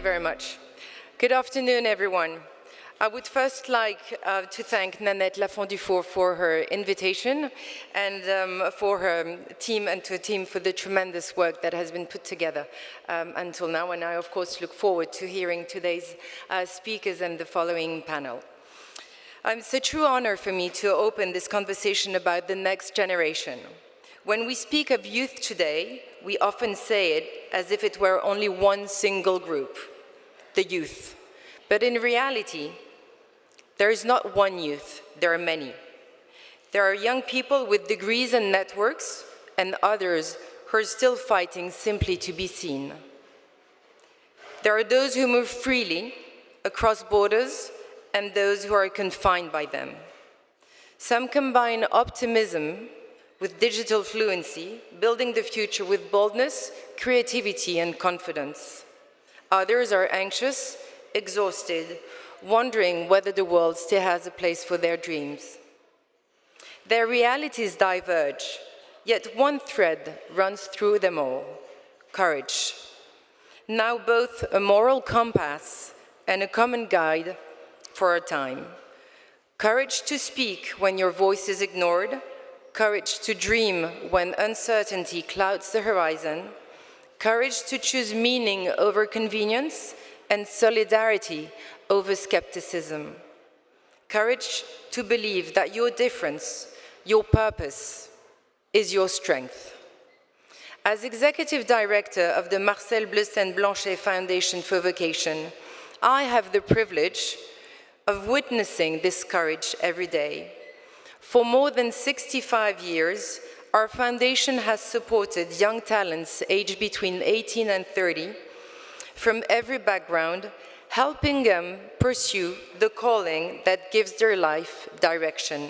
very much. Good afternoon, everyone. I would first like to thank Nanette Lafond-Dufour for her invitation and for her team and to her team for the tremendous work that has been put together until now. And I, of course, look forward to hearing today's speakers and the following panel. It's a true honor for me to open this conversation about the next generation. When we speak of youth today, we often say it as if it were only one single group, the youth. But in reality, there is not one youth, there are many. There are young people with degrees and networks, and others who are still fighting simply to be seen. There are those who move freely across borders, and those who are confined by them. Some combine optimism with digital fluency, building the future with boldness, creativity, and confidence. Others are anxious, exhausted, wondering whether the world still has a place for their dreams. Their realities diverge, yet one thread runs through them all: courage. Now both a moral compass and a common guide for our time. Courage to speak when your voice is ignored, courage to dream when uncertainty clouds the horizon, courage to choose meaning over convenience, and solidarity over skepticism. Courage to believe that your difference, your purpose, is your strength. As Executive Director of the Marcel Bleusten-Blanchet Foundation for Vocation, I have the privilege of witnessing this courage every day. For more than 65 years, our foundation has supported young talents aged between 18 and 30 from every background, helping them pursue the calling that gives their life direction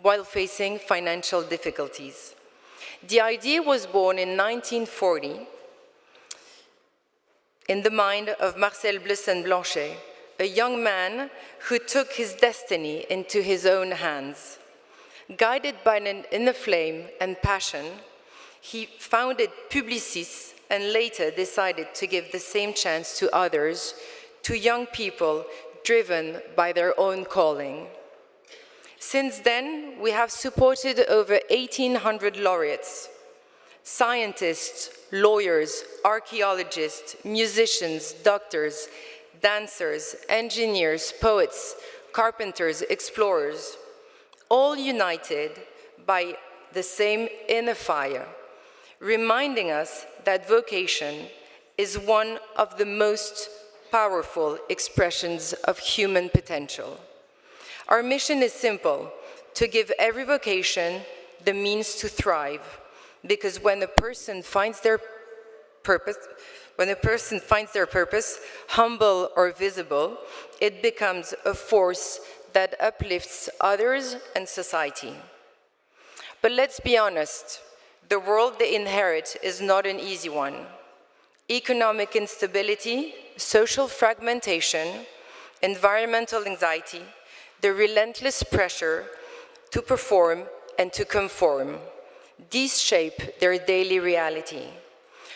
while facing financial difficulties. The idea was born in 1940 in the mind of Marcel Bleusten-Blanchet, a young man who took his destiny into his own hands. Guided by an inner flame and passion, he founded Publicis and later decided to give the same chance to others, to young people driven by their own calling. Since then, we have supported over 1,800 laureates, scientists, lawyers, archaeologists, musicians, doctors, dancers, engineers, poets, carpenters, explorers, all united by the same inner fire, reminding us that vocation is one of the most powerful expressions of human potential. Our mission is simple: to give every vocation the means to thrive, because when a person finds their purpose, humble or visible, it becomes a force that uplifts others and society. But let's be honest, the world they inherit is not an easy one. Economic instability, social fragmentation, environmental anxiety, the relentless pressure to perform and to conform. These shape their daily reality.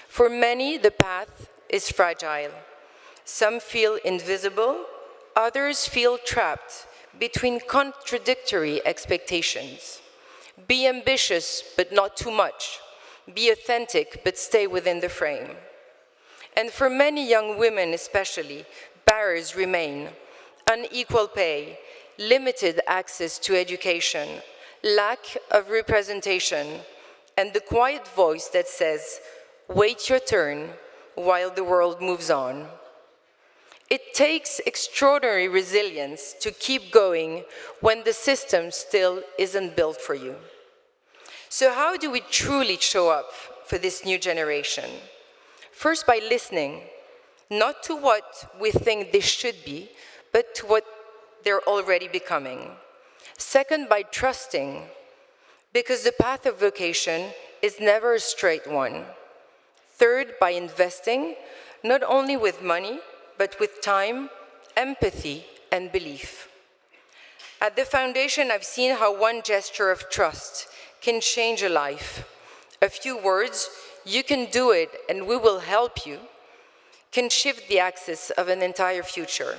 For many, the path is fragile. Some feel invisible, others feel trapped between contradictory expectations. Be ambitious, but not too much. Be authentic, but stay within the frame. And for many young women especially, barriers remain: unequal pay, limited access to education, lack of representation, and the quiet voice that says, "Wait your turn while the world moves on." It takes extraordinary resilience to keep going when the system still isn't built for you. So how do we truly show up for this new generation? First, by listening, not to what we think they should be, but to what they're already becoming. Second, by trusting, because the path of vocation is never a straight one. Third, by investing, not only with money, but with time, empathy, and belief. At the foundation, I've seen how one gesture of trust can change a life. A few words, "You can do it and we will help you," can shift the axis of an entire future.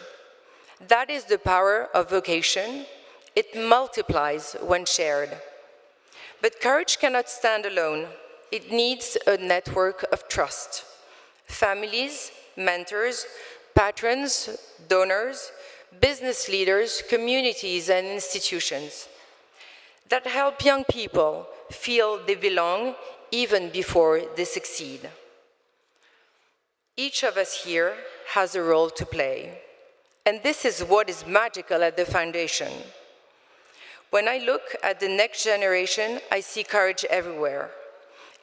That is the power of vocation. It multiplies when shared. But courage cannot stand alone. It needs a network of trust. Families, mentors, patrons, donors, business leaders, communities, and institutions that help young people feel they belong even before they succeed. Each of us here has a role to play, and this is what is magical at the Foundation. When I look at the next generation, I see courage everywhere.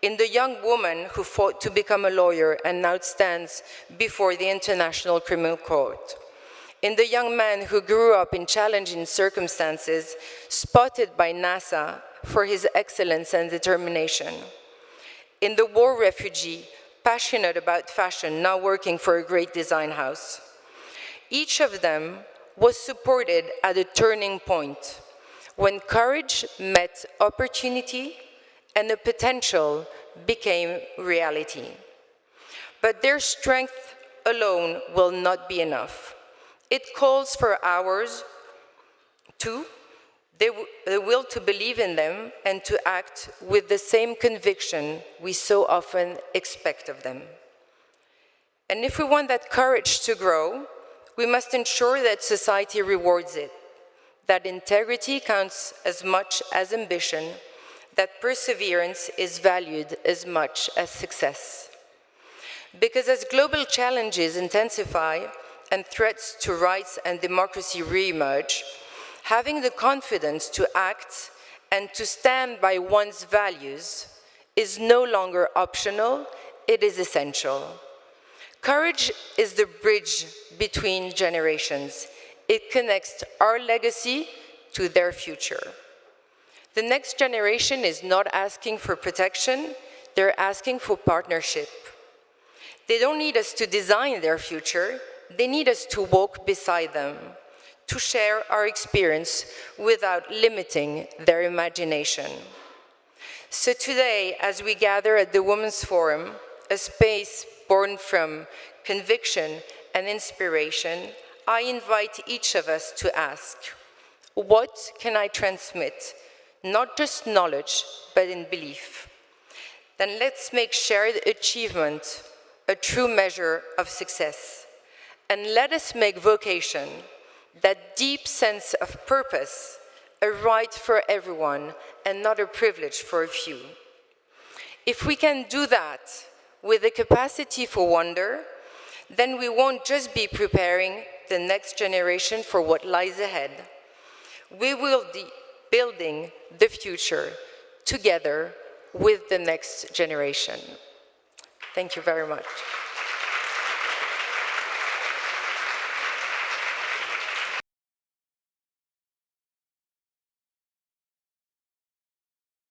In the young woman who fought to become a lawyer and now stands before the International Criminal Court. In the young man who grew up in challenging circumstances, spotted by NASA for his excellence and determination. In the war refugee, passionate about fashion, now working for a great design house. Each of them was supported at a turning point, when courage met opportunity and the potential became reality. But their strength alone will not be enough. It calls for ours too, the will to believe in them and to act with the same conviction we so often expect of them. And if we want that courage to grow, we must ensure that society rewards it, that integrity counts as much as ambition, that perseverance is valued as much as success. Because as global challenges intensify and threats to rights and democracy re-emerge, having the confidence to act and to stand by one's values is no longer optional, it is essential. Courage is the bridge between generations. It connects our legacy to their future. The next generation is not asking for protection, they're asking for partnership. They don't need us to design their future, they need us to walk beside them, to share our experience without limiting their imagination. So today, as we gather at the Women's Forum, a space born from conviction and inspiration, I invite each of us to ask, what can I transmit? Not just knowledge, but in belief. Then let's make shared achievement a true measure of success. And let us make vocation, that deep sense of purpose, a right for everyone and not a privilege for a few. If we can do that with the capacity for wonder, then we won't just be preparing the next generation for what lies ahead. We will be building the future together with the next generation. Thank you very much.